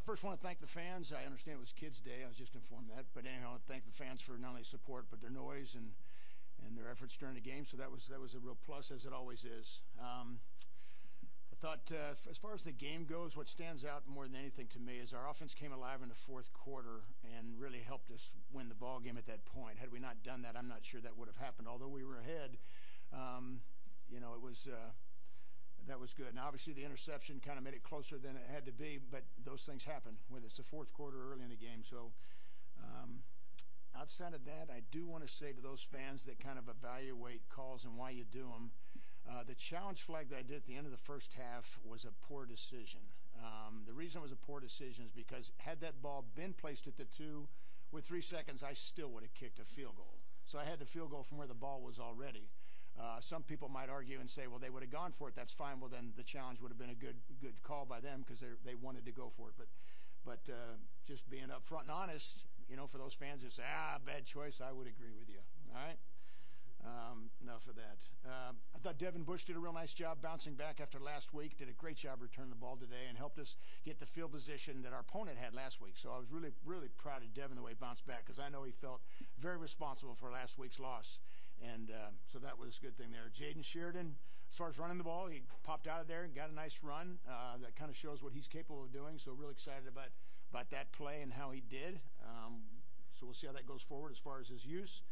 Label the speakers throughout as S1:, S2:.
S1: First, I want to thank the fans. I understand it was Kids Day. I was just informed that. But anyhow, I want to thank the fans for not only support but their noise and their efforts during the game. So that was a real plus, as it always is. I thought, as far as the game goes, what stands out more than anything to me is our offense came alive in the fourth quarter and really helped us win the ball game at that point. Had we not done that, I'm not sure that would have happened. Although we were ahead, it was. That was good. Now, obviously, the interception kind of made it closer than it had to be, but those things happen, whether it's the fourth quarter or early in the game. So outside of that, I do want to say to those fans that kind of evaluate calls and why you do them, the challenge flag that I did at the end of the first half was a poor decision. The reason it was a poor decision is because had that ball been placed at the 2 with 3 seconds, I still would have kicked a field goal. So I had the field goal from where the ball was already. Some people might argue and say, well, they would have gone for it. That's fine. Well, then the challenge would have been a good call by them because they wanted to go for it. But just being upfront and honest, for those fans who say, bad choice, I would agree with you. All right? Enough of that. I thought Devin Bush did a real nice job bouncing back after last week, did a great job returning the ball today, and helped us get the field position that our opponent had last week. So I was really, really proud of Devin the way he bounced back because I know he felt very responsible for last week's loss. And so that was a good thing there. Jaden Sheridan, as far as running the ball, he popped out of there and got a nice run. That kind of shows what he's capable of doing. So really excited about that play and how he did. So we'll see how that goes forward as far as his use.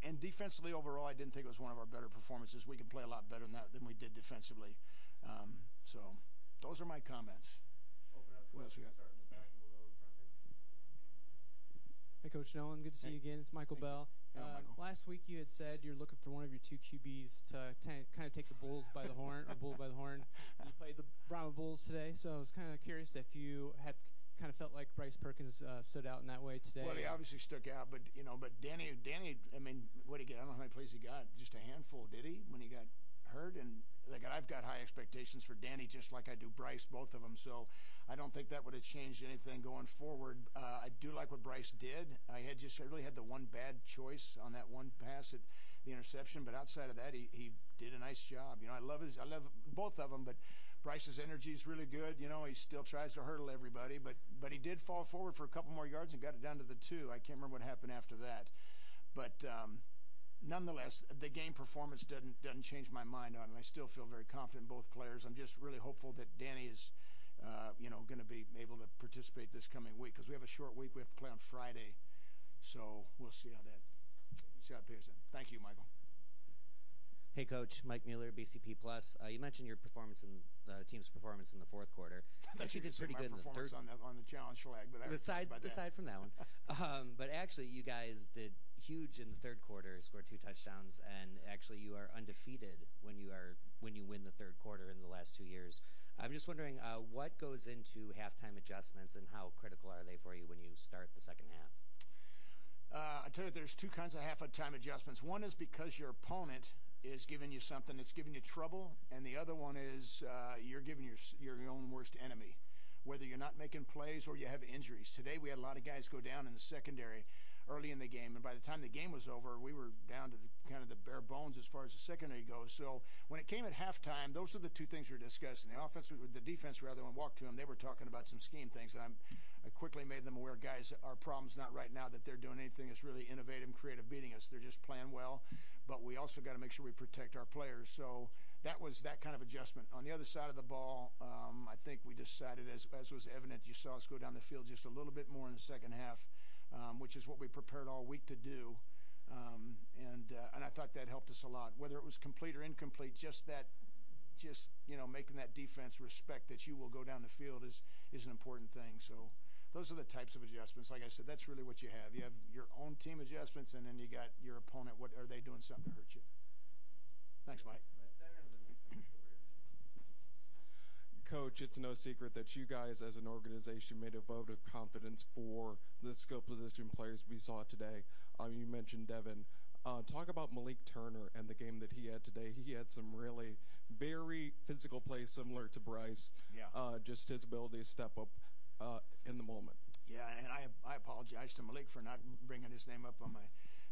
S1: And defensively overall, I didn't think it was one of our better performances. We can play a lot better than we did defensively. So those are my comments.
S2: Open up.
S1: What else we got?
S2: Start in the back and we'll go to the front there.
S3: Hey, Coach Nolan. Good to see you again. It's Michael Bell.
S1: Michael.
S3: Last week you had said you're looking for one of your 2 QBs to kind of take the Bulls by the horn, or bull by the horn. You played the Brahmas Bulls today, so I was kind of curious if you had kind of felt like Bryce Perkins stood out in that way today.
S1: Well, he obviously stuck out, but Danny, I mean, what did he get? I don't know how many plays he got. Just a handful, did he? When he got hurt, and I've got high expectations for Danny, just like I do Bryce, both of them. So I don't think that would have changed anything going forward. I do like what Bryce did. I really had the one bad choice on that one pass at the interception, but outside of that, he did a nice job. I love both of them, but Bryce's energy is really good. He still tries to hurdle everybody, but he did fall forward for a couple more yards and got it down to the 2. I can't remember what happened after that, but. Nonetheless, the game performance doesn't change my mind on it. I still feel very confident in both players. I'm just really hopeful that Danny is, going to be able to participate this coming week because we have a short week. We have to play on Friday, so we'll see how it pans out. Thank you, Michael.
S4: Hey, Coach. Mike Mueller, BCP Plus. You mentioned your performance in the team's performance in the fourth quarter. Actually, did pretty good in the third.
S1: On the challenge flag, but
S4: aside from that one, but actually, you guys did huge in the third quarter. Scored 2 touchdowns, and actually, you are undefeated when you win the third quarter in the last 2 years. I'm just wondering what goes into halftime adjustments and how critical are they for you when you start the second half?
S1: I tell you, there's 2 kinds of half-time adjustments. One is because your opponent is giving you something that's giving you trouble, and the other one is you're giving your own worst enemy, whether you're not making plays or you have injuries. Today we had a lot of guys go down in the secondary early in the game, and by the time the game was over, we were down to kind of the bare bones as far as the secondary goes. So when it came at halftime, those are the 2 things we were discussing. The defense, rather, when we walked to them, they were talking about some scheme things, and I quickly made them aware, guys, our problem's not right now that they're doing anything that's really innovative and creative beating us. They're just playing well, but we also got to make sure we protect our players. So that was that kind of adjustment. On the other side of the ball, I think we decided, as was evident, you saw us go down the field just a little bit more in the second half, which is what we prepared all week to do. And I thought that helped us a lot. Whether it was complete or incomplete, making that defense respect that you will go down the field is an important thing. So those are the types of adjustments. Like I said, that's really what you have. You have your own team adjustments, and then you got your opponent. What are they doing something to hurt you? Thanks, Mike.
S2: Right there, and then we'll come over here.
S5: Coach, it's no secret that you guys as an organization made a vote of confidence for the skill position players we saw today. You mentioned Devin. Talk about Malik Turner and the game that he had today. He had some really very physical plays similar to Bryce.
S1: Yeah.
S5: Just his ability to step up in the moment.
S1: Yeah, and I apologize to Malik for not bringing his name up on my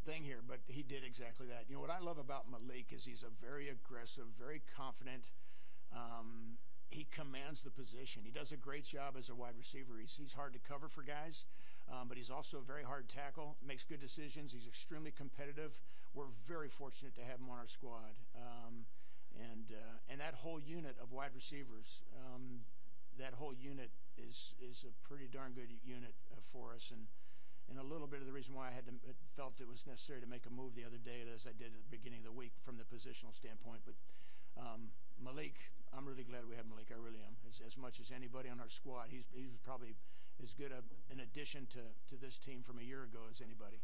S1: thing here, but he did exactly that. What I love about Malik is he's a very aggressive, very confident, he commands the position. He does a great job as a wide receiver. He's hard to cover for guys, but he's also a very hard tackle, makes good decisions. He's extremely competitive. We're very fortunate to have him on our squad. And that whole unit of wide receivers, that whole unit is a pretty darn good unit for us. And a little bit of the reason why I felt it was necessary to make a move the other day, as I did at the beginning of the week from the positional standpoint. But Malik, I'm really glad we have Malik. I really am. As much as anybody on our squad, he was probably as good an addition to this team from a year ago as anybody.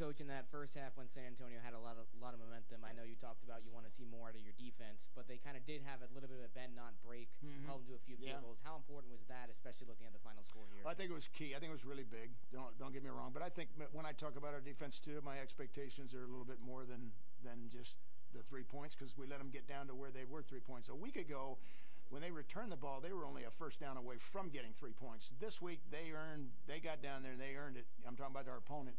S6: Coach, in that first half when San Antonio had a lot of momentum, I know you talked about you want to see more out of your defense, but they kind of did have a little bit of a bend, not break, held them to a few field goals. How important was that, especially looking at the final score here?
S1: I think it was key. I think it was really big. Don't get me wrong, but I think when I talk about our defense too, my expectations are a little bit more than just the 3 points, because we let them get down to where they were 3 points. A week ago, when they returned the ball, they were only a first down away from getting 3 points. This week, they got down there and they earned it. I'm talking about our opponent.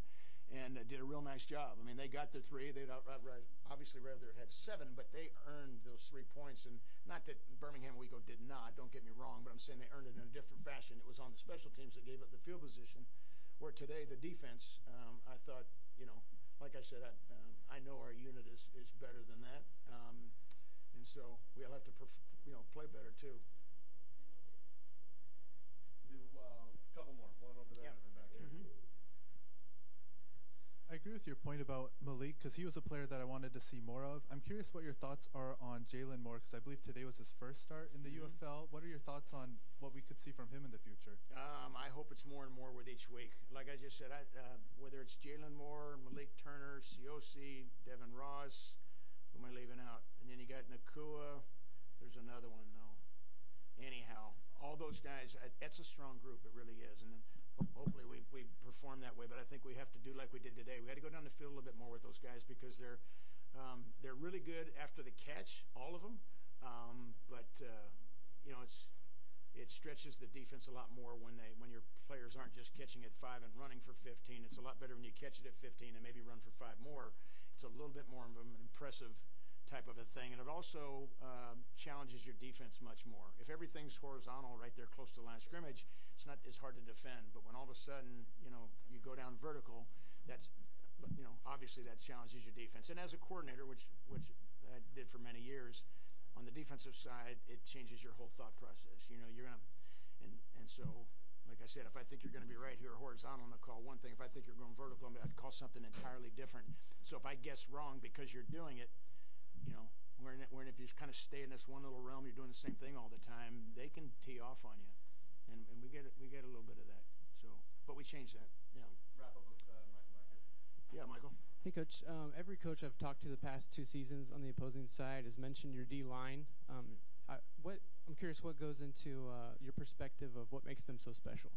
S1: And did a real nice job. I mean, they got their 3. They'd obviously rather have had 7, but they earned those 3 points. And not that Birmingham a week ago did not, don't get me wrong, but I'm saying they earned it in a different fashion. It was on the special teams that gave up the field position, where today the defense, I thought, like I said, I know our unit is better than that. And so we'll have to, play better too.
S2: Do a couple more. One over there and then back here.
S7: I agree with your point about Malik, because he was a player that I wanted to see more of. I'm curious what your thoughts are on Jalen Moore, because I believe today was his first start in the UFL. What are your thoughts on what we could see from him in the future?
S1: I hope it's more and more with each week. Like I just said, whether it's Jalen Moore, Malik Turner, Siosi, Devin Ross, who am I leaving out? And then you got Nakua. There's another one, though. Anyhow, all those guys, that's a strong group. It really is. And then hopefully we perform that way, but I think we have to do like we did today. We got to go down the field a little bit more with those guys, because they're really good after the catch, all of them. But it stretches the defense a lot more when your players aren't just catching at 5 and running for 15. It's a lot better when you catch it at 15 and maybe run for 5 more. It's a little bit more of an impressive type of a thing, and it also challenges your defense much more. If everything's horizontal right there close to the line of scrimmage, it's not as hard to defend. But when all of a sudden, you go down vertical, that's, obviously that challenges your defense. And as a coordinator, which I did for many years, on the defensive side, it changes your whole thought process. You're gonna, and so, like I said, if I think you're going to be right here horizontal, I'm going to call one thing. If I think you're going vertical, I'm going to call something entirely different. So if I guess wrong because you're doing it, where if you kind of stay in this one little realm, you're doing the same thing all the time, they can tee off on you, and we get a little bit of that. So, but we changed that. Yeah.
S2: Wrap up with Michael back here.
S1: Yeah, Michael.
S3: Hey, Coach. Every coach I've talked to the past 2 seasons on the opposing side has mentioned your D-line. I'm curious what goes into your perspective of what makes them so special.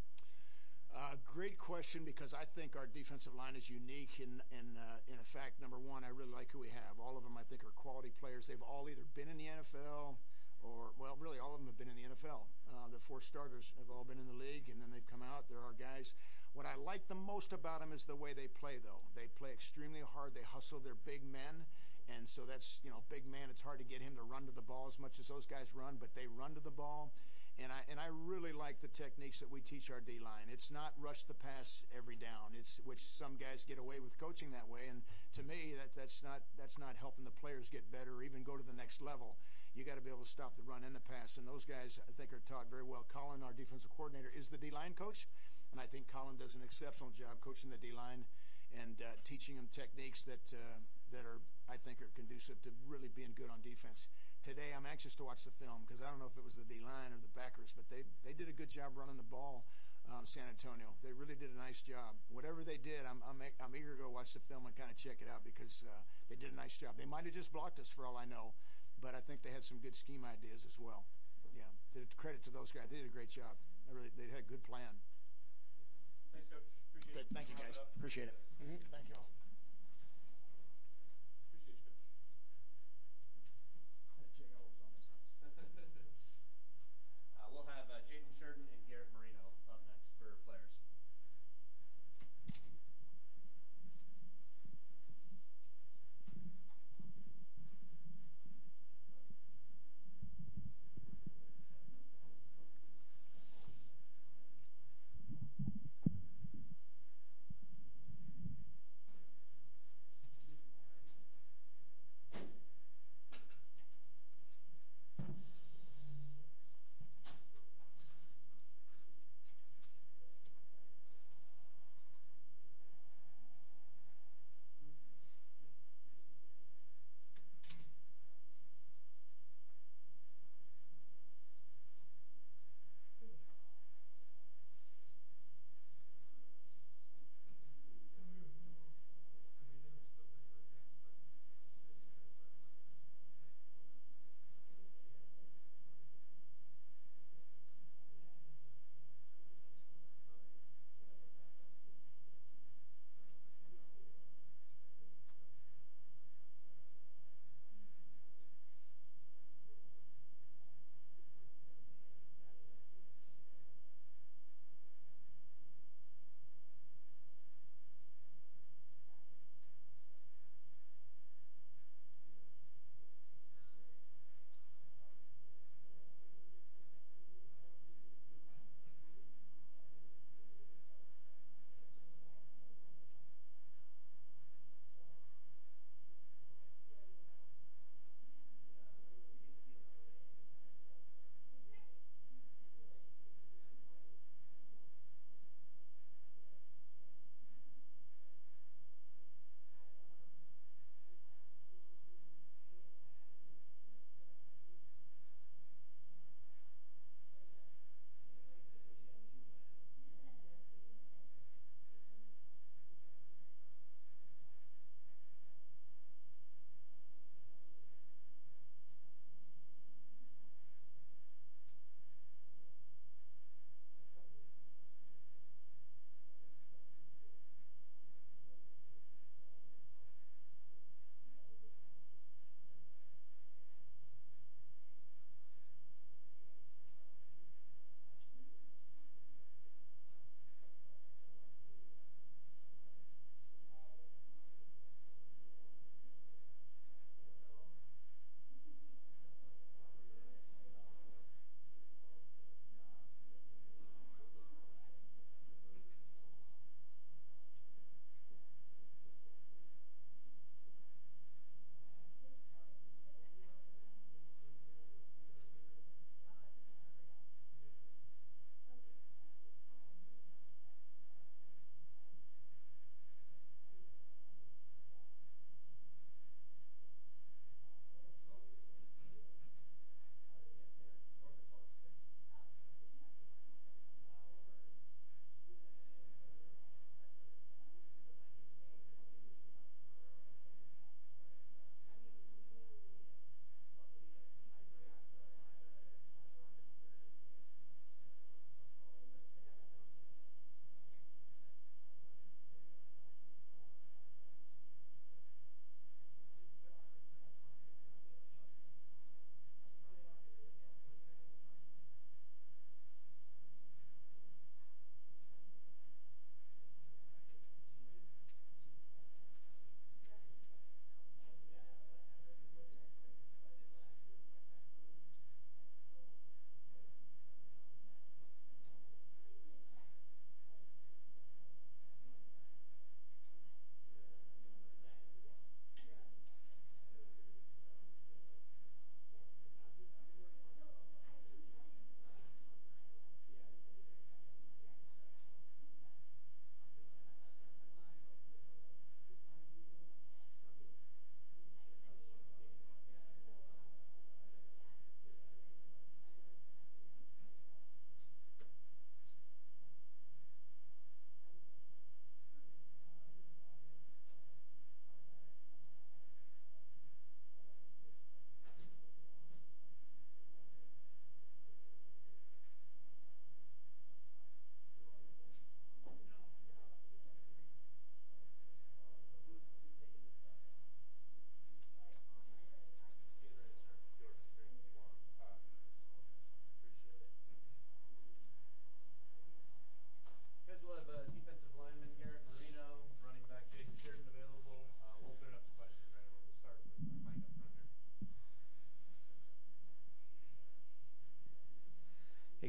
S1: Great question, because I think our defensive line is unique in fact, number one, I really like who we have. All of them, I think, are quality players. They've all either been in the NFL or, well, really all of them have been in the NFL. The 4 starters have all been in the league, and then they've come out. There are guys. What I like the most about them is the way they play, though. They play extremely hard. They hustle. They're big men. And so that's, big man, it's hard to get him to run to the ball as much as those guys run, but they run to the ball. And I really like the techniques that we teach our D-line. It's not rush the pass every down. It's which some guys get away with coaching that way. And to me, that's not helping the players get better or even go to the next level. You got to be able to stop the run and the pass. And those guys, I think, are taught very well. Colin, our defensive coordinator, is the D-line coach, and I think Colin does an exceptional job coaching the D-line and teaching them techniques that are, I think, are conducive to really being good on defense. Today, I'm anxious to watch the film, because I don't know if it was the D-line or the backers, but they did a good job running the ball, San Antonio. They really did a nice job. Whatever they did, I'm eager to go watch the film and kind of check it out, because they did a nice job. They might have just blocked us for all I know, but I think they had some good scheme ideas as well. Yeah, credit to those guys. They did a great job. They had a good plan.
S2: Thanks, Coach. Appreciate it.
S1: Thank you, guys. Appreciate it. Thank you all.
S2: Appreciate you, Coach. We'll have Jaden Sheridan and Garrett Marino up next for players.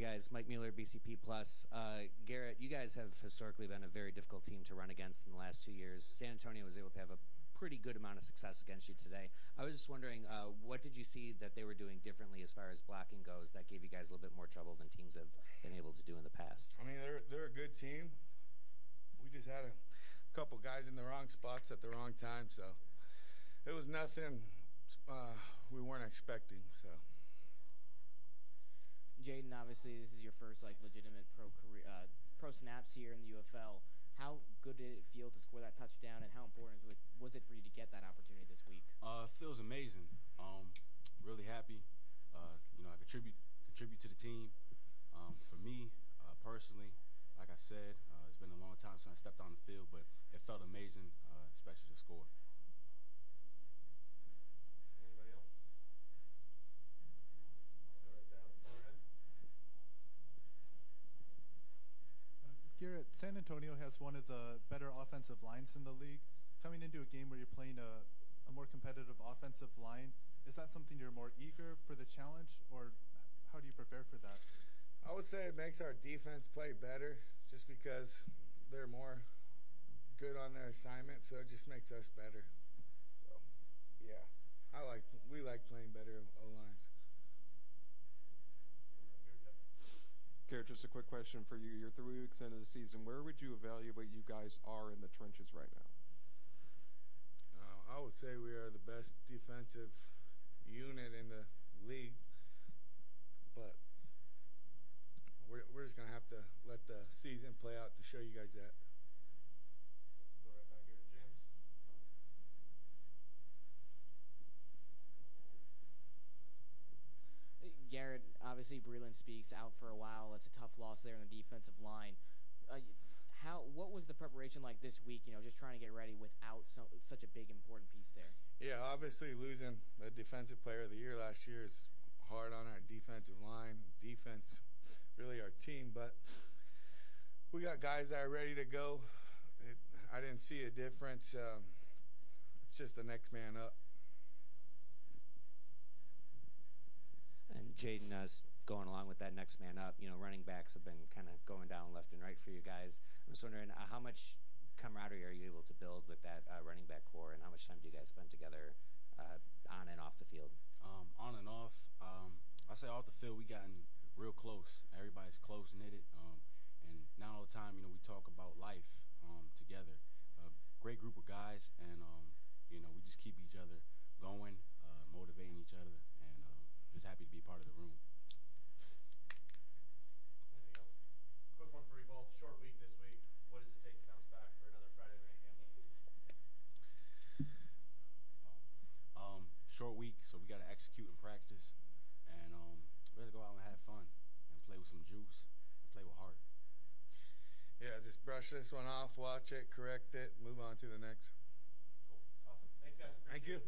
S4: guys. Mike Mueller, BCP Plus. Garrett, you guys have historically been a very difficult team to run against in the last 2 years. San Antonio was able to have a pretty good amount of success against you today. I was just wondering, what did you see that they were doing differently as far as blocking goes that gave you guys a little bit more trouble than teams have been able to do in the past?
S8: I mean, they're a good team. We just had a couple guys in the wrong spots at the wrong time, so it was nothing we weren't expecting. So,
S6: Jaden, obviously this is your first legitimate pro snaps here in the UFL. How good did it feel to score that touchdown, and how important was it for you to get that opportunity this week?
S9: It feels amazing. Really happy. I contribute to the team. For me, personally, like I said, it's been a long time since I stepped on the field, but it felt amazing, especially to score.
S2: Anybody else? Go right down the far end.
S7: Garrett, San Antonio has one of the better offensive lines in the league. Coming into a game where you're playing a more competitive offensive line, is that something you're more eager for the challenge, or how do you prepare for that?
S8: I would say it makes our defense play better just because they're more good on their assignment, so it just makes us better. So, yeah, we like playing better O-lines.
S5: Garrett, just a quick question for you. You're 3 weeks into the season. Where would you evaluate you guys are in the trenches right now?
S8: I would say we are the best defensive unit in the league, but we're just going to have to let the season play out to show you guys that.
S2: Go right back here to James.
S6: Garrett, obviously Breland Speaks out for a while. It's a tough loss there in the defensive line. What was the preparation like this week, just trying to get ready without such a big, important piece there?
S8: Yeah, obviously losing the defensive player of the year last year is hard on our defensive line, defense, really our team, but we got guys that are ready to go. I didn't see a difference. It's just the next man up.
S4: And Jaden, going along with that next man up, running backs have been kind of going down left and right for you guys. I'm just wondering how much camaraderie are you able to build with that running back core, and how much time do you guys spend together on and off the field?
S9: On and off, I say off the field, we gotten real close. Everybody's close knitted, and now all the time, we talk about life together. Great group of guys, and we just keep each other going, motivating each other, and just happy to be part of the room.
S2: Anything else? Quick one for you both. Short week this week. What does it take to bounce back for another Friday night game?
S9: Short week, so we got to execute and practice, and we got to go out and have fun and play with some juice and play with heart.
S8: Yeah, just brush this one off, watch it, correct it, move on to the next.
S2: Cool. Awesome. Thanks, guys.
S8: Thank you.